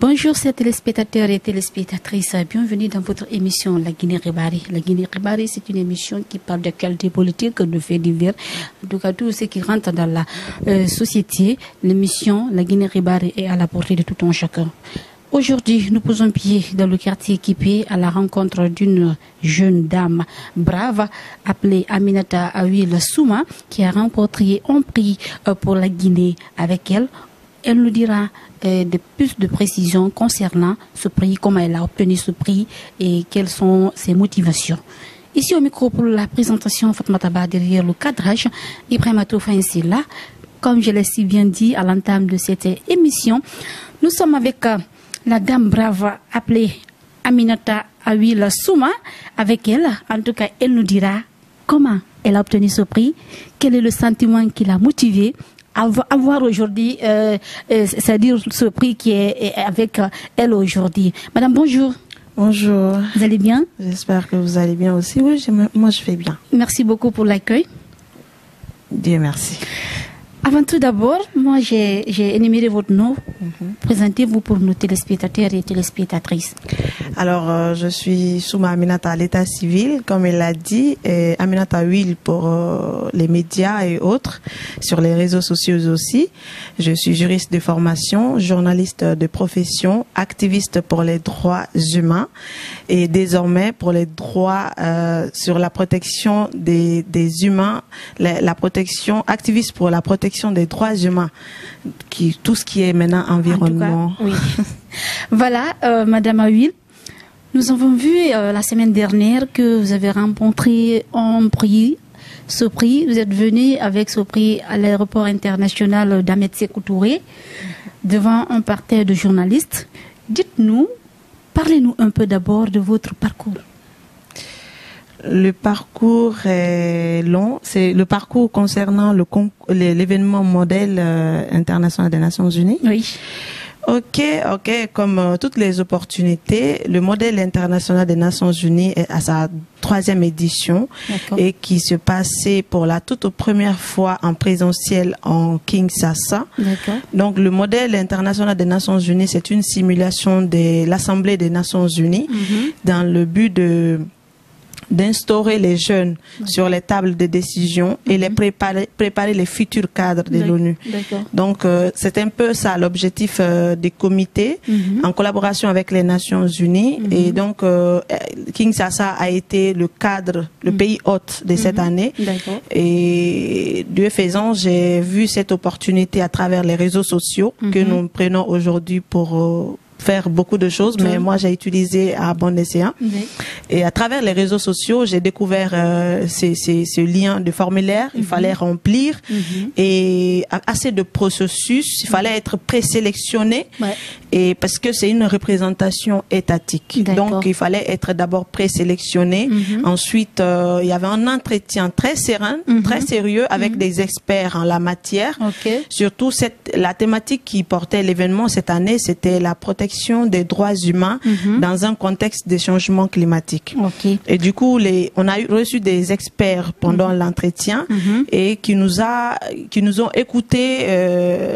Bonjour chers téléspectateurs et téléspectatrices, bienvenue dans votre émission La Guinée-Ribari. La Guinée-Ribari, c'est une émission qui parle d'actualité politique, de faits divers, en tout cas tout ce qui rentre dans la société. L'émission La Guinée-Ribari est à la portée de tout un chacun. Aujourd'hui, nous posons pied dans le quartier équipé à la rencontre d'une jeune dame brave appelée Aminata Awil Souma qui a remporté un prix pour la Guinée. Avec elle, elle nous dira plus de précisions concernant ce prix, comment elle a obtenu ce prix et quelles sont ses motivations. Ici au micro pour la présentation, Fatma Ba, derrière le cadrage, Ibrahima Toufa ainsi là. Comme je l'ai si bien dit à l'entame de cette émission, nous sommes avec la dame brave appelée Aminata Awil Souma. Avec elle, en tout cas, elle nous dira comment elle a obtenu ce prix, quel est le sentiment qui l'a motivée à avoir aujourd'hui, c'est-à-dire ce prix qui est avec elle aujourd'hui. Madame, bonjour. Bonjour. Vous allez bien? J'espère que vous allez bien aussi. Oui, moi je fais bien. Merci beaucoup pour l'accueil. Dieu merci. Avant tout d'abord, moi j'ai énuméré votre nom. Présentez-vous pour nos téléspectateurs et téléspectatrices. Alors, je suis Souma Aminata à l'état civil, comme elle l'a dit, et Aminata Awil pour les médias et autres, sur les réseaux sociaux aussi. Je suis juriste de formation, journaliste de profession, activiste pour les droits humains et désormais pour les droits sur la protection des humains, la protection, activiste pour la protection des droits humains, tout ce qui est maintenant environnement. En tout cas, oui. Voilà, Madame Awil, nous avons vu la semaine dernière que vous avez remporté un prix. Ce prix, vous êtes venu avec ce prix à l'aéroport international d'Ahmed Sékou Touré devant un parterre de journalistes. Dites-nous, parlez-nous un peu d'abord de votre parcours. Le parcours est long. C'est le parcours concernant l'événement modèle international des Nations Unies. Oui. Ok. Comme toutes les opportunités, le modèle international des Nations Unies est à sa 3e édition et qui se passait pour la toute première fois en présentiel en Kinshasa. Donc le modèle international des Nations Unies, c'est une simulation de l'Assemblée des Nations Unies dans le but d'instaurer les jeunes sur les tables de décision et les préparer les futurs cadres de l'ONU. Donc c'est un peu ça l'objectif des comités en collaboration avec les Nations Unies et donc Kinshasa a été le cadre, le pays hôte de cette année et Dieu faisant, j'ai vu cette opportunité à travers les réseaux sociaux que nous prenons aujourd'hui pour faire beaucoup de choses, mais moi j'ai utilisé à bon escient. Et à travers les réseaux sociaux, j'ai découvert ce lien de formulaire, il fallait remplir et assez de processus, il fallait être présélectionné et parce que c'est une représentation étatique. Donc il fallait être d'abord présélectionné. Ensuite, il y avait un entretien très serein, très sérieux avec des experts en la matière. Surtout la thématique qui portait l'événement cette année, c'était la protection des droits humains dans un contexte de changement climatique. Et du coup, on a reçu des experts pendant l'entretien et qui nous ont écoutés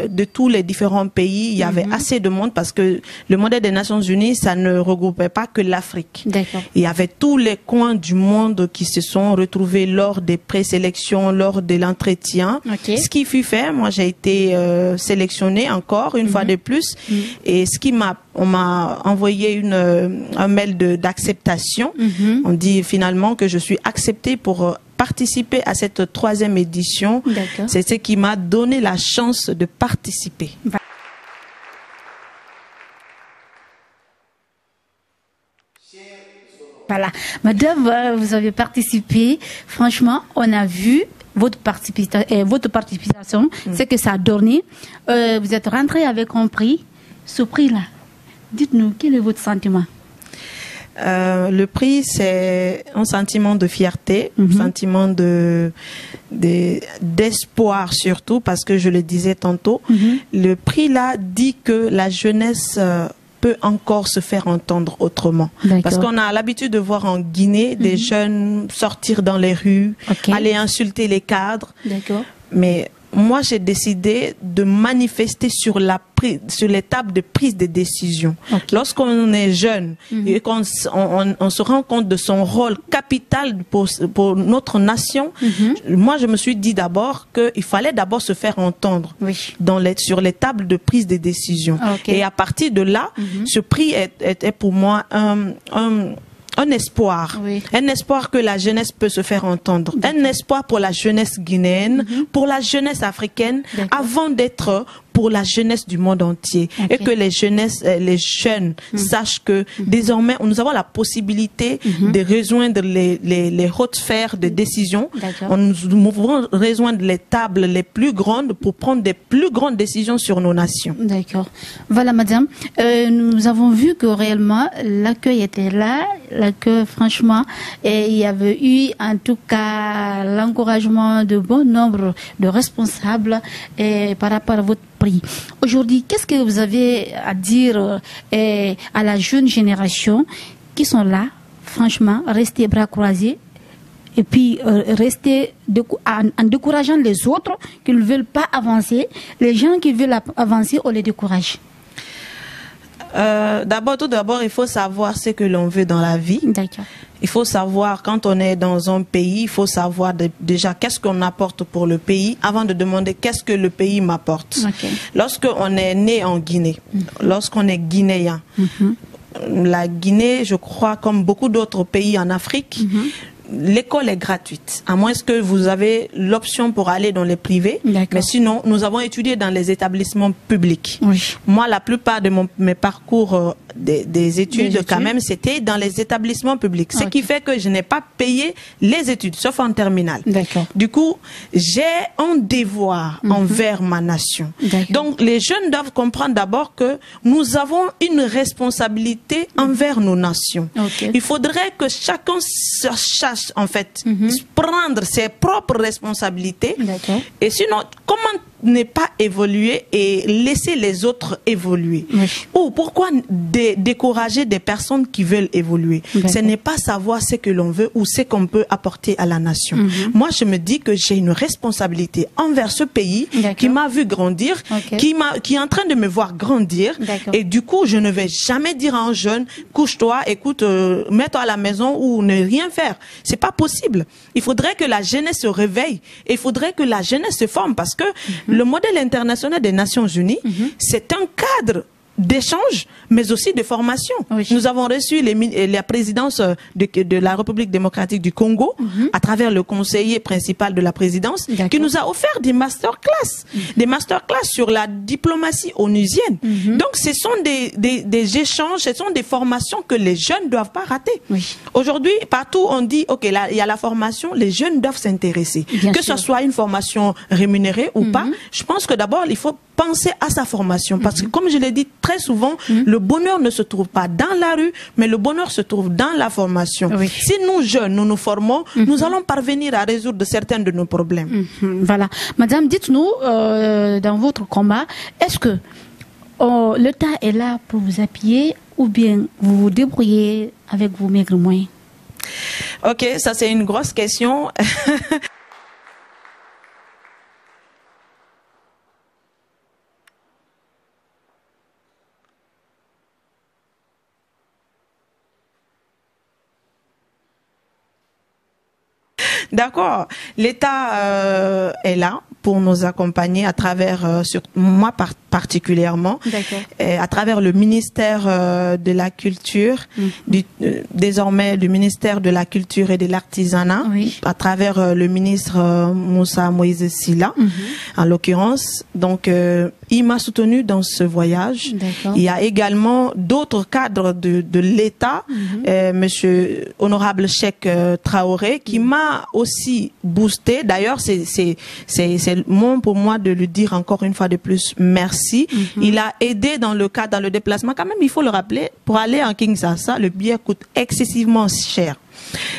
de tous les différents pays. Il y avait assez de monde parce que le modèle des Nations Unies, ça ne regroupait pas que l'Afrique. Il y avait tous les coins du monde qui se sont retrouvés lors des présélections, lors de l'entretien. Ce qui fut fait, moi j'ai été sélectionnée encore une fois de plus et on m'a envoyé un mail d'acceptation. On dit finalement que je suis acceptée pour participer à cette 3e édition. C'est ce qui m'a donné la chance de participer. Voilà. Madame, vous avez participé. Franchement, on a vu votre participation, ce que ça a donné. Vous êtes rentré avec un prix. Ce prix-là, dites-nous, quel est votre sentiment? Le prix, c'est un sentiment de fierté, un sentiment d'espoir surtout, parce que je le disais tantôt, le prix là dit que la jeunesse peut encore se faire entendre autrement. Parce qu'on a l'habitude de voir en Guinée des jeunes sortir dans les rues, aller insulter les cadres. Mais moi j'ai décidé de manifester sur les tables de prise de décision. Lorsqu'on est jeune et qu'on on se rend compte de son rôle capital pour notre nation, moi je me suis dit d'abord qu'il fallait d'abord se faire entendre sur les tables de prise de décision. Et à partir de là, ce prix était pour moi un espoir, un espoir que la jeunesse peut se faire entendre, un espoir pour la jeunesse guinéenne, pour la jeunesse africaine, avant d'être pour la jeunesse du monde entier, et que les jeunes sachent que désormais nous avons la possibilité de rejoindre les hautes sphères de décision. Nous pouvons rejoindre les tables les plus grandes pour prendre des plus grandes décisions sur nos nations. D'accord. Voilà, madame. Nous avons vu que réellement l'accueil était là, l'accueil franchement, et il y avait eu en tout cas l'encouragement de bon nombre de responsables par rapport à votre prix. Aujourd'hui, qu'est-ce que vous avez à dire à la jeune génération qui sont là, franchement, rester bras croisés et puis rester en décourageant les autres qui ne veulent pas avancer. Les gens qui veulent avancer, on les décourage. Tout d'abord, il faut savoir ce que l'on veut dans la vie. Il faut savoir, quand on est dans un pays, il faut savoir déjà qu'est-ce qu'on apporte pour le pays avant de demander qu'est-ce que le pays m'apporte. Lorsqu'on est né en Guinée, lorsqu'on est guinéen, la Guinée, je crois, comme beaucoup d'autres pays en Afrique, l'école est gratuite, à moins que vous avez l'option pour aller dans les privés. Mais sinon, nous avons étudié dans les établissements publics. Moi, la plupart de mes parcours des études, quand même, c'était dans les établissements publics. Ce qui fait que je n'ai pas payé les études, sauf en terminale. Du coup, j'ai un devoir envers ma nation. Donc, les jeunes doivent comprendre d'abord que nous avons une responsabilité envers nos nations. Il faudrait que chacun sache, en fait, prendre ses propres responsabilités. Et sinon, comment ne pas évoluer et laisser les autres évoluer? Ou pourquoi décourager des personnes qui veulent évoluer? Ce n'est pas savoir ce que l'on veut ou ce qu'on peut apporter à la nation. Moi, je me dis que j'ai une responsabilité envers ce pays qui m'a vu grandir, qui est en train de me voir grandir. Et du coup, je ne vais jamais dire à un jeune, couche-toi, écoute, mets-toi à la maison ou ne rien faire. C'est pas possible. Il faudrait que la jeunesse se réveille et il faudrait que la jeunesse se forme, parce que le modèle international des Nations Unies, c'est un cadre d'échange, mais aussi de formation. Nous avons reçu la présidence de la République démocratique du Congo à travers le conseiller principal de la présidence qui nous a offert des masterclass, sur la diplomatie onusienne. Donc ce sont des échanges, ce sont des formations que les jeunes ne doivent pas rater. Aujourd'hui, partout on dit, ok, là, il y a la formation, les jeunes doivent s'intéresser. Que ce soit une formation rémunérée ou pas, je pense que d'abord il faut penser à sa formation, parce que comme je l'ai dit très souvent, le bonheur ne se trouve pas dans la rue, mais le bonheur se trouve dans la formation. Si nous jeunes, nous nous formons, nous allons parvenir à résoudre certains de nos problèmes. Voilà. Madame, dites-nous, dans votre combat, est-ce que l'État est là pour vous appuyer ou bien vous vous débrouillez avec vos maigres moyens? Ok, ça c'est une grosse question. D'accord, l'État est là pour nous accompagner à travers, moi particulièrement, à travers le ministère de la Culture, désormais le ministère de la Culture et de l'Artisanat, à travers le ministre Moussa Moïse Silla, en l'occurrence. Donc, il m'a soutenu dans ce voyage. Il y a également d'autres cadres de l'État, Monsieur Honorable Cheikh Traoré, qui m'a aussi boosté. D'ailleurs, c'est bon pour moi de lui dire encore une fois de plus merci. Il a aidé dans le déplacement. Quand même, il faut le rappeler, pour aller en Kinshasa, le billet coûte excessivement cher.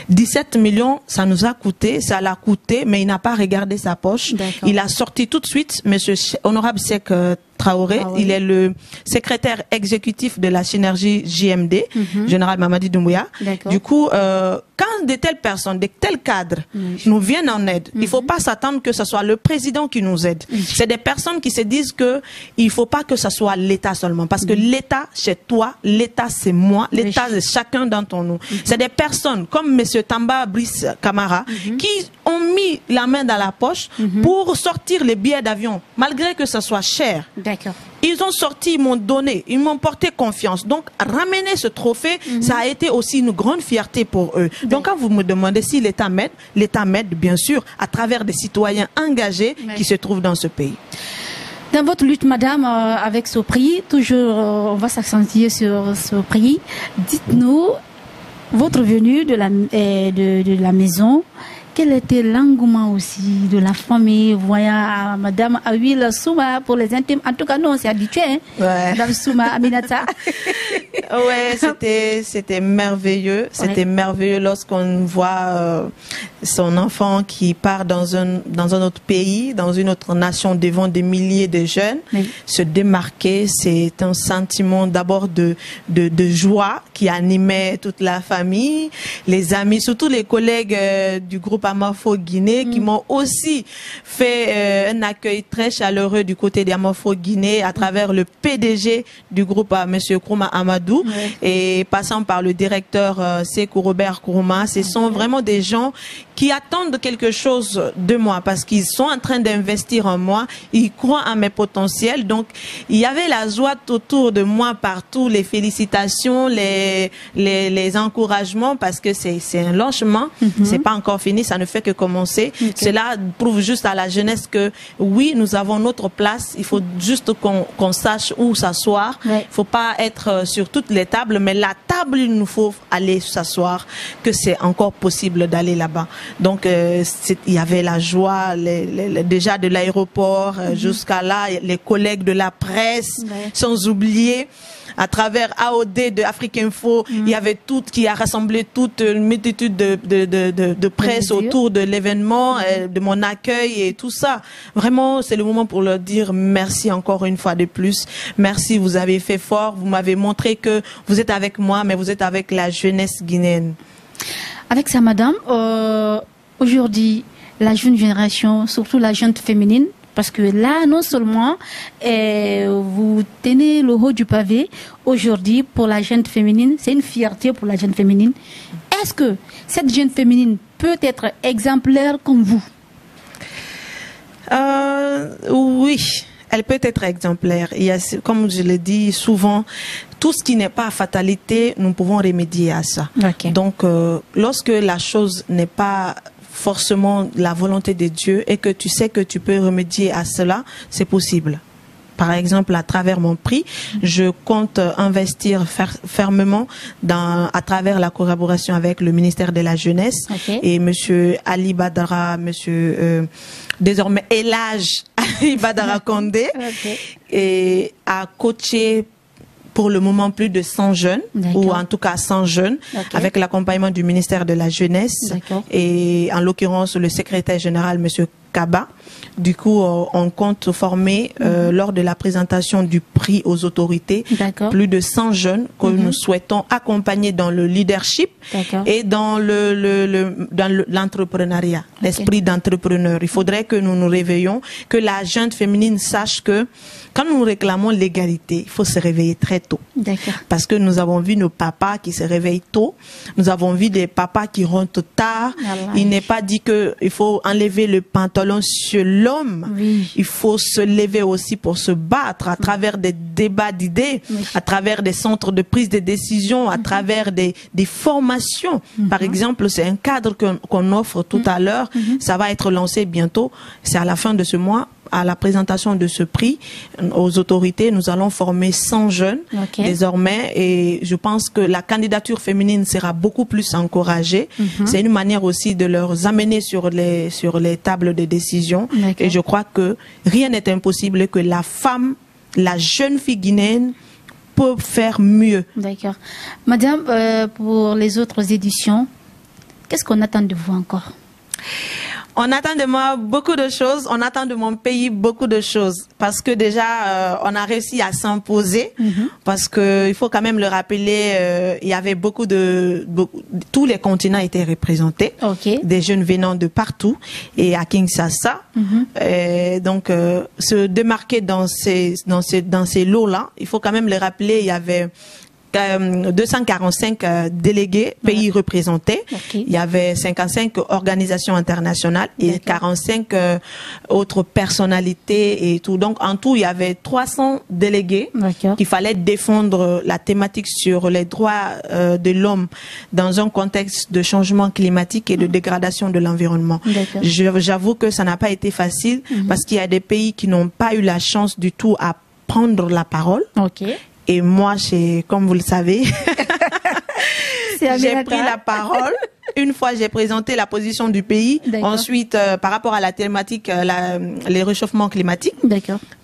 17 millions, ça nous a coûté, ça l'a coûté, mais il n'a pas regardé sa poche. Il a sorti tout de suite, Monsieur Honorable Cheikh Traoré, il est le secrétaire exécutif de la synergie JMD, Général Mamadi Doumbouya. Du coup, quand de telles personnes, de tels cadres nous viennent en aide, il ne faut pas s'attendre que ce soit le président qui nous aide. C'est des personnes qui se disent que il ne faut pas que ce soit l'État seulement. Parce que l'État, c'est toi, l'État, c'est moi, l'État, c'est chacun d'entre nous. C'est des personnes comme M. Tamba Brice Camara qui ont mis la main dans la poche pour sortir les billets d'avion, malgré que ce soit cher. D'accord. Ils ont sorti, ils m'ont donné, ils m'ont porté confiance. Donc, ramener ce trophée, ça a été aussi une grande fierté pour eux. Donc, quand vous me demandez si l'État m'aide, bien sûr, à travers des citoyens engagés qui se trouvent dans ce pays. Dans votre lutte, madame, avec ce prix, toujours, on va s'accentuer sur ce prix. Dites-nous, votre venue de la maison, quel était l'engouement aussi de la famille, voyant madame Awil Souma pour les intimes. En tout cas, nous, on s'est habitués, hein, madame Souma Aminata. C'était merveilleux. C'était merveilleux lorsqu'on voit son enfant qui part dans un autre pays, dans une autre nation, devant des milliers de jeunes, se démarquer. C'est un sentiment d'abord de joie qui animait toute la famille, les amis, surtout les collègues du groupe Amorpho Guinée qui m'ont aussi fait un accueil très chaleureux du côté d'Amorpho Guinée à travers le PDG du groupe Monsieur Kourouma Amadou et passant par le directeur Sekou Robert Kourouma. Ce sont vraiment des gens qui attendent quelque chose de moi parce qu'ils sont en train d'investir en moi, ils croient en mes potentiels. Donc il y avait la joie autour de moi partout, les félicitations, les encouragements parce que c'est un lancement, c'est pas encore fini, ça ne fait que commencer. Cela prouve juste à la jeunesse que oui, nous avons notre place, il faut juste qu'on sache où s'asseoir. Il faut pas être sur toutes les tables, mais la table, il nous faut aller s'asseoir, que c'est encore possible d'aller là-bas. Donc il y avait la joie déjà de l'aéroport jusqu'à là, les collègues de la presse, sans oublier à travers AOD de Afrique Info, il y avait qui a rassemblé toute une multitude de presse autour de l'événement, de mon accueil et tout ça. Vraiment, c'est le moment pour leur dire merci encore une fois de plus. Merci, vous avez fait fort, vous m'avez montré que vous êtes avec moi, mais vous êtes avec la jeunesse guinéenne. Avec ça, madame, aujourd'hui, la jeune génération, surtout la jeune féminine, parce que là, non seulement vous tenez le haut du pavé, aujourd'hui, pour la jeune féminine, c'est une fierté pour la jeune féminine. Est-ce que cette jeune féminine peut être exemplaire comme vous? Oui, elle peut être exemplaire. Il y a, comme je l'ai dit souvent, tout ce qui n'est pas fatalité, nous pouvons remédier à ça. Donc, lorsque la chose n'est pas forcément la volonté de Dieu et que tu sais que tu peux remédier à cela, c'est possible. Par exemple, à travers mon prix, je compte investir fermement à travers la collaboration avec le ministère de la Jeunesse et Monsieur Ali Badara, désormais Elhadj Ali Badara Condé, et à coacher pour le moment plus de 100 jeunes, ou en tout cas 100 jeunes, avec l'accompagnement du ministère de la Jeunesse et en l'occurrence le secrétaire général, Monsieur Kaba. Du coup, on compte former lors de la présentation du prix aux autorités plus de 100 jeunes que nous souhaitons accompagner dans le leadership et dans l'entrepreneuriat, l'esprit d'entrepreneur. Il faudrait que nous nous réveillons, que la jeune féminine sache que quand nous réclamons l'égalité, il faut se réveiller très tôt. Parce que nous avons vu nos papas qui se réveillent tôt, nous avons vu des papas qui rentrent tard. Il n'est pas dit qu'il faut enlever le pantalon sur l'homme. Il faut se lever aussi pour se battre à travers des débats d'idées, à travers des centres de prise de décision, à travers des formations. Par exemple, c'est un cadre qu'on offre tout à l'heure. Ça va être lancé bientôt. C'est à la fin de ce mois. À la présentation de ce prix aux autorités, nous allons former 100 jeunes désormais et je pense que la candidature féminine sera beaucoup plus encouragée. C'est une manière aussi de leur amener sur les tables de décision et je crois que rien n'est impossible, que la femme, la jeune fille guinéenne peut faire mieux. D'accord. Madame, pour les autres éditions, qu'est-ce qu'on attend de vous encore? On attend de moi beaucoup de choses. On attend de mon pays beaucoup de choses. Parce que déjà, on a réussi à s'imposer. Parce que il faut quand même le rappeler, il y avait tous les continents étaient représentés. Des jeunes venant de partout. Et à Kinshasa. Donc, se démarquer dans ces lots-là, il faut quand même le rappeler, il y avait 245 délégués, pays représentés. Il y avait 55 organisations internationales et 45 autres personnalités et tout. Donc, en tout, il y avait 300 délégués qu'il fallait défendre la thématique sur les droits de l'homme dans un contexte de changement climatique et de dégradation de l'environnement. J'avoue que ça n'a pas été facile parce qu'il y a des pays qui n'ont pas eu la chance du tout à prendre la parole. Et moi, comme vous le savez, j'ai pris la parole. Une fois, j'ai présenté la position du pays. Ensuite, par rapport à la thématique, les réchauffements climatiques.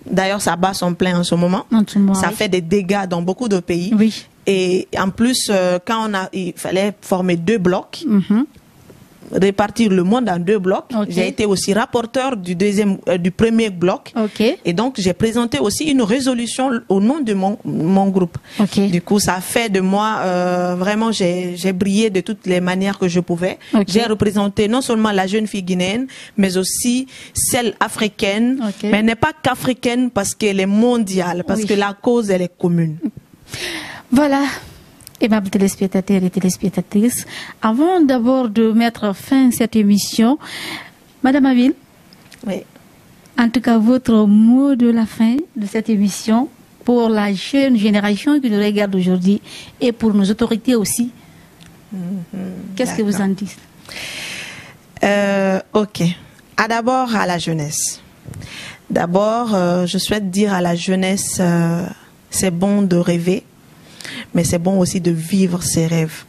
D'ailleurs, ça bat son plein en ce moment. Ça fait des dégâts dans beaucoup de pays. Et en plus, il fallait former 2 blocs. Répartir le monde en 2 blocs. J'ai été aussi rapporteur du premier bloc. Et donc, j'ai présenté aussi une résolution au nom de mon groupe. Du coup, ça fait de moi, vraiment, j'ai brillé de toutes les manières que je pouvais. J'ai représenté non seulement la jeune fille guinéenne, mais aussi celle africaine. Mais elle n'est pas qu'africaine parce qu'elle est mondiale, parce que la cause, elle est commune. Voilà. Aimables téléspectateurs et téléspectatrices, avant d'abord de mettre fin à cette émission, Madame Avil, en tout cas votre mot de la fin de cette émission pour la jeune génération qui nous regarde aujourd'hui et pour nos autorités aussi, qu'est-ce que vous en dites? D'abord à la jeunesse. D'abord, je souhaite dire à la jeunesse, c'est bon de rêver, mais c'est bon aussi de vivre ses rêves.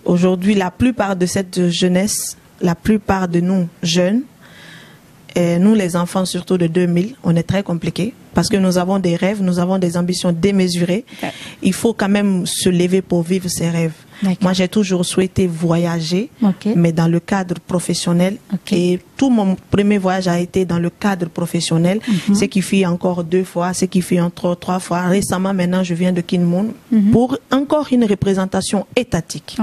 Aujourd'hui, la plupart de cette jeunesse, la plupart de nous jeunes, et nous les enfants surtout de 2000, on est très compliqués parce que nous avons des rêves, nous avons des ambitions démesurées. Il faut quand même se lever pour vivre ses rêves. Moi, j'ai toujours souhaité voyager, mais dans le cadre professionnel. Et tout mon premier voyage a été dans le cadre professionnel, ce qui fait encore 2 fois, ce qui fait encore 3 fois. Récemment, maintenant, je viens de Kinmoun pour encore une représentation étatique.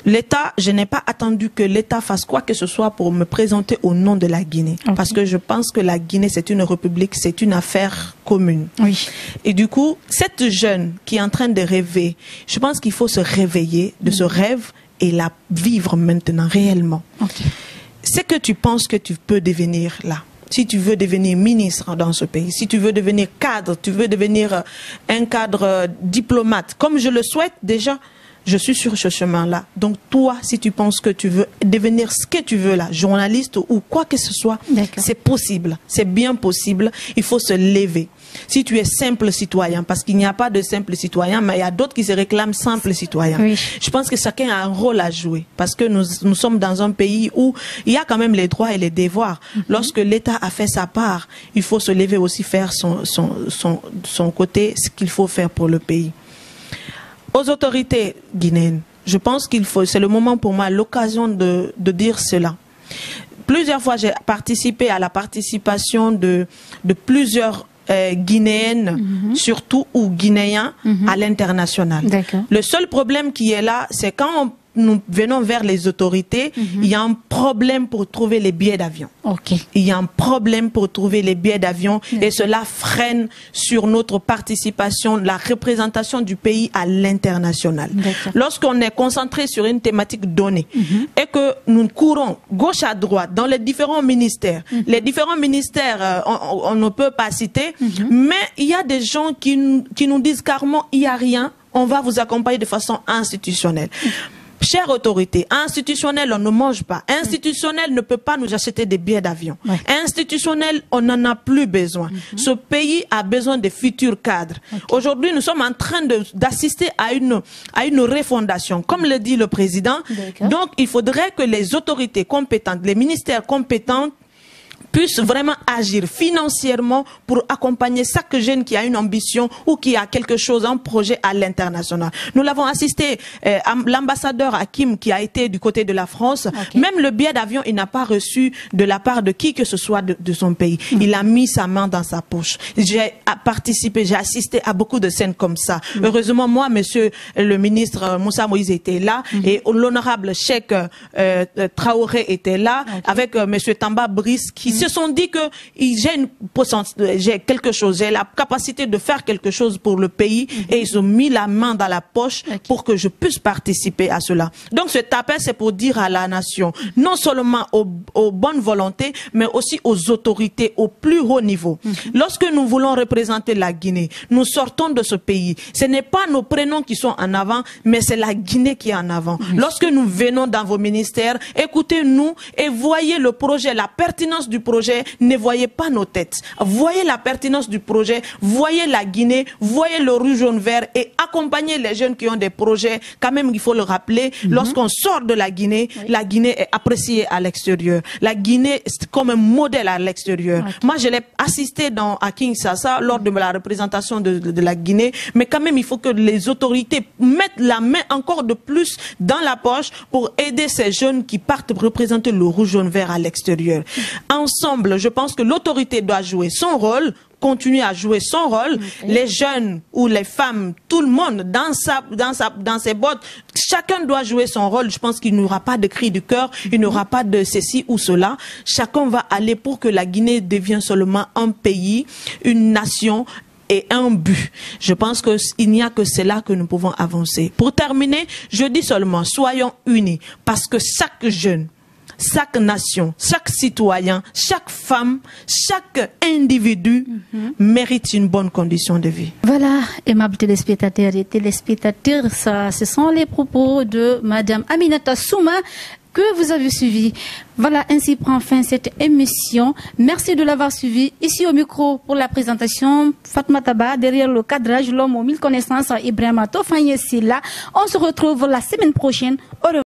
L'État, je n'ai pas attendu que l'État fasse quoi que ce soit pour me présenter au nom de la Guinée. Parce que je pense que la Guinée, c'est une république, c'est une affaire commune. Et du coup, cette jeune qui est en train de rêver, je pense qu'il faut se réveiller de ce rêve et la vivre maintenant, réellement. C'est que tu penses que tu peux devenir là. Si tu veux devenir ministre dans ce pays, si tu veux devenir cadre, tu veux devenir un cadre diplomate, comme je le souhaite déjà, je suis sur ce chemin-là. Donc toi, si tu penses que tu veux devenir ce que tu veux là, journaliste ou quoi que ce soit, c'est possible, c'est bien possible. Il faut se lever. Si tu es simple citoyen, parce qu'il n'y a pas de simple citoyen, mais il y a d'autres qui se réclament simple citoyen. Je pense que chacun a un rôle à jouer, parce que nous sommes dans un pays où il y a quand même les droits et les devoirs. Lorsque l'État a fait sa part, il faut se lever aussi, faire son côté, ce qu'il faut faire pour le pays. Aux autorités guinéennes, je pense qu'il faut, c'est le moment pour moi, l'occasion de dire cela. Plusieurs fois, j'ai participé à la participation de plusieurs guinéennes, surtout ou guinéens, à l'international. Le seul problème qui est là, c'est quand nous venons vers les autorités, il y a un problème pour trouver les billets d'avion. Il y a un problème pour trouver les billets d'avion et cela freine sur notre participation, la représentation du pays à l'international. Lorsqu'on est concentré sur une thématique donnée et que nous courons gauche à droite dans les différents ministères, on ne peut pas citer, mais il y a des gens qui nous disent carrément il n'y a rien, on va vous accompagner de façon institutionnelle. Chère autorité, institutionnel, on ne mange pas. Institutionnel ne peut pas nous acheter des billets d'avion. Institutionnel, on n'en a plus besoin. Ce pays a besoin de futurs cadres. Aujourd'hui, nous sommes en train d'assister à une refondation, comme le dit le président. Donc, il faudrait que les autorités compétentes, les ministères compétents puisse vraiment agir financièrement pour accompagner chaque jeune qui a une ambition ou qui a quelque chose, un projet à l'international. Nous l'avons assisté, l'ambassadeur Hakim qui a été du côté de la France, même le billet d'avion, il n'a pas reçu de la part de qui que ce soit de son pays. Il a mis sa main dans sa poche. J'ai participé, j'ai assisté à beaucoup de scènes comme ça. Heureusement, moi, monsieur le ministre Moussa Moïse était là et l'honorable Cheikh Traoré était là avec monsieur Tamba Brice qui se sont dit que j'ai quelque chose, j'ai la capacité de faire quelque chose pour le pays et ils ont mis la main dans la poche pour que je puisse participer à cela. Donc cet appel, c'est pour dire à la nation, non seulement aux bonnes volontés, mais aussi aux autorités au plus haut niveau. Lorsque nous voulons représenter la Guinée, nous sortons de ce pays. Ce n'est pas nos prénoms qui sont en avant, mais c'est la Guinée qui est en avant. Lorsque nous venons dans vos ministères, écoutez-nous et voyez le projet, la pertinence du projet, ne voyez pas nos têtes. Voyez la pertinence du projet, voyez la Guinée, voyez le rouge, jaune, vert et accompagnez les jeunes qui ont des projets. Quand même, il faut le rappeler, lorsqu'on sort de la Guinée est appréciée à l'extérieur. La Guinée, c'est comme un modèle à l'extérieur. Moi, je l'ai assisté à Kinshasa lors de la représentation de la Guinée, mais quand même, il faut que les autorités mettent la main encore de plus dans la poche pour aider ces jeunes qui partent représenter le rouge, jaune, vert à l'extérieur. Ensemble, je pense que l'autorité doit jouer son rôle, continuer à jouer son rôle. Les jeunes ou les femmes, tout le monde dans ses bottes, chacun doit jouer son rôle. Je pense qu'il n'y aura pas de cri du cœur, il n'y aura pas de ceci ou cela. Chacun va aller pour que la Guinée devienne seulement un pays, une nation et un but. Je pense qu'il n'y a que cela que nous pouvons avancer. Pour terminer, je dis seulement, soyons unis, parce que chaque jeune, chaque nation, chaque citoyen, chaque femme, chaque individu mérite une bonne condition de vie. Voilà, aimables téléspectateurs et téléspectateurs, ce sont les propos de Madame Aminata Souma que vous avez suivi. Voilà, ainsi prend fin cette émission. Merci de l'avoir suivi. Ici au micro pour la présentation, Fatma Taba, derrière le cadrage, l'homme aux 1000 connaissances, Ibrahima Tofanye Silla. On se retrouve la semaine prochaine. Au revoir.